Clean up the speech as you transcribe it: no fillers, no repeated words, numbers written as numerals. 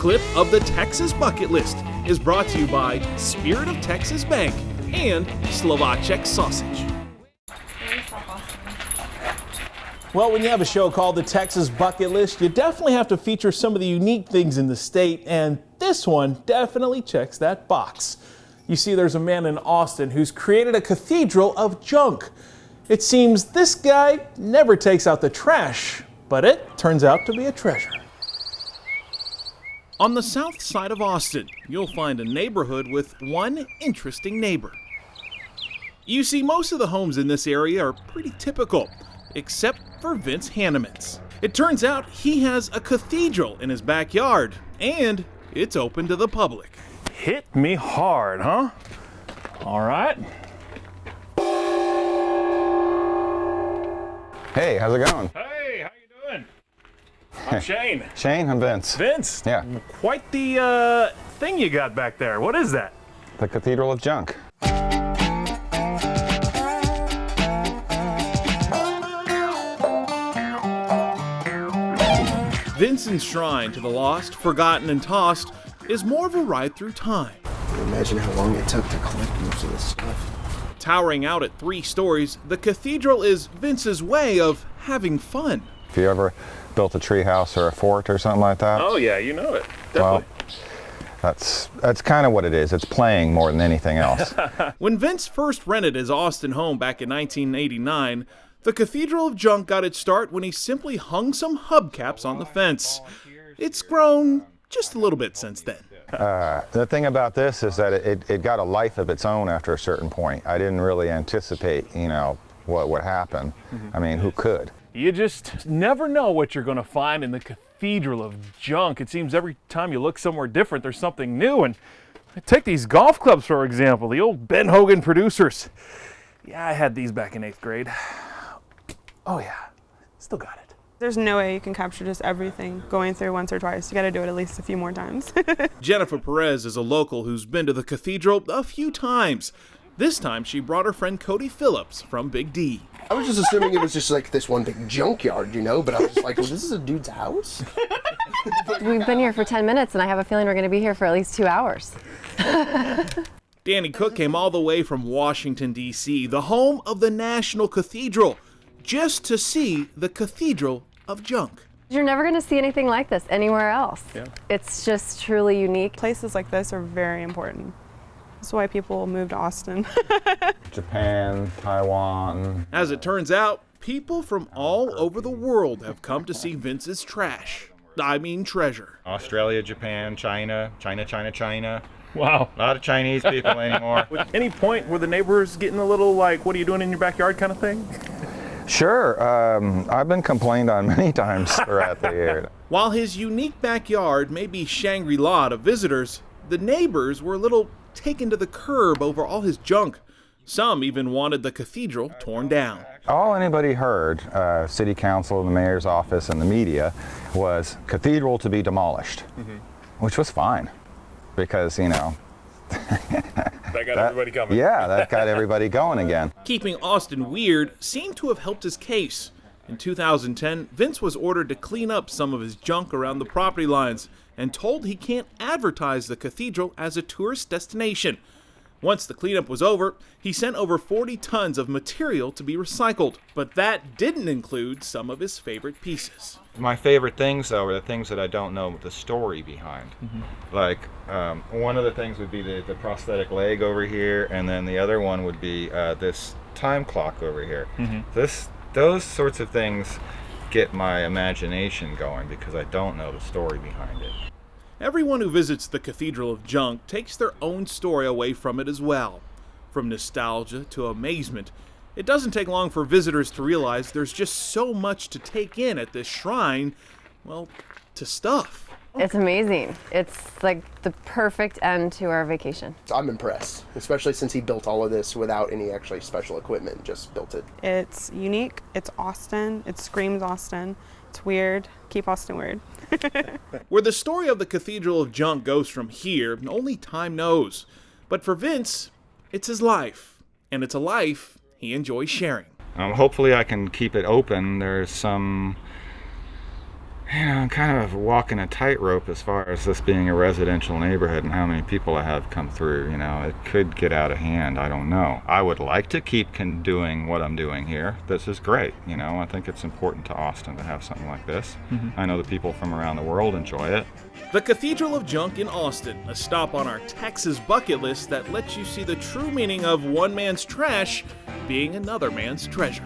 clip of the Texas Bucket List is brought to you by Spirit of Texas Bank and Slovacek Sausage. Well, when you have a show called the Texas Bucket List, you definitely have to feature some of the unique things in the state, and this one definitely checks that box. You see, there's a man in Austin who's created a cathedral of junk. It seems this guy never takes out the trash, but it turns out to be a treasure. On the south side of Austin, you'll find a neighborhood with one interesting neighbor. You see, most of the homes in this area are pretty typical, except for Vince Hannemann's. It turns out he has a cathedral in his backyard, and it's open to the public. Hit me hard, huh? All right. Hey, how's it going? Hey, how you doing? I'm Shane. Shane, I'm Vince. Vince? Yeah. Quite the thing you got back there. What is that? The Cathedral of Junk. Vincent's shrine to the lost, forgotten, and tossed is more of a ride through time. Imagine how long it took to collect most of this stuff. Towering out at 3 stories, the cathedral is Vince's way of having fun. If you ever built a tree house or a fort or something like that? Oh yeah, you know it. Definitely. Well, that's kind of what it is. It's playing more than anything else. When Vince first rented his Austin home back in 1989, the Cathedral of Junk got its start when he simply hung some hubcaps on the fence. It's grown just a little bit since then. The thing about this is that it got a life of its own after a certain point. I didn't really anticipate, what would happen. I mean, who could? You just never know what you're going to find in the Cathedral of Junk. It seems every time you look somewhere different, there's something new. And take these golf clubs, for example, the old Ben Hogan producers. Yeah, I had these back in 8th grade. Oh yeah, still got it. There's no way you can capture just everything going through once or twice. You got to do it at least a few more times. Jennifer Perez is a local who's been to the cathedral a few times. This time she brought her friend Cody Phillips from Big D. I was just assuming it was just like this one big junkyard, but I was just like, well, this is a dude's house? We've been here for 10 minutes and I have a feeling we're going to be here for at least 2 hours. Danny Cook came all the way from Washington, D.C., the home of the National Cathedral, just to see the Cathedral of Junk. You're never going to see anything like this anywhere else. Yeah. It's just truly unique. Places like this are very important. That's why people move to Austin. Japan, Taiwan. As it turns out, people from all over the world have come to see Vince's trash. I mean treasure. Australia, Japan, China. Wow. A lot of Chinese people anymore. At any point were the neighbors getting a little like, what are you doing in your backyard kind of thing? Sure, I've been complained on many times throughout the year. While his unique backyard may be Shangri-La to visitors, the neighbors were a little taken to the curb over all his junk. Some even wanted the cathedral torn down. All anybody heard, city council, the mayor's office, and the media, was cathedral to be demolished, which was fine, because, That got everybody coming. Yeah, that got everybody going again. Keeping Austin weird seemed to have helped his case. In 2010, Vince was ordered to clean up some of his junk around the property lines and told he can't advertise the cathedral as a tourist destination. Once the cleanup was over, he sent over 40 tons of material to be recycled, but that didn't include some of his favorite pieces. My favorite things, though, are the things that I don't know the story behind. Like, one of the things would be the prosthetic leg over here, and then the other one would be this time clock over here. Those sorts of things get my imagination going because I don't know the story behind it. Everyone who visits the Cathedral of Junk takes their own story away from it as well. From nostalgia to amazement, it doesn't take long for visitors to realize there's just so much to take in at this shrine, well, to stuff. It's amazing. It's like the perfect end to our vacation. I'm impressed, especially since he built all of this without any actually special equipment, just built it. It's unique. It's Austin. It screams Austin. It's weird. Keep Austin weird. Where the story of the Cathedral of Junk goes from here, only time knows. But for Vince, it's his life. And it's a life he enjoys sharing. Hopefully I can keep it open. There's some I'm kind of walking a tightrope as far as this being a residential neighborhood and how many people I have come through. It could get out of hand. I don't know. I would like to keep doing what I'm doing here. This is great. I think it's important to Austin to have something like this. I know the people from around the world enjoy it. The Cathedral of Junk in Austin, a stop on our Texas bucket list that lets you see the true meaning of one man's trash being another man's treasure.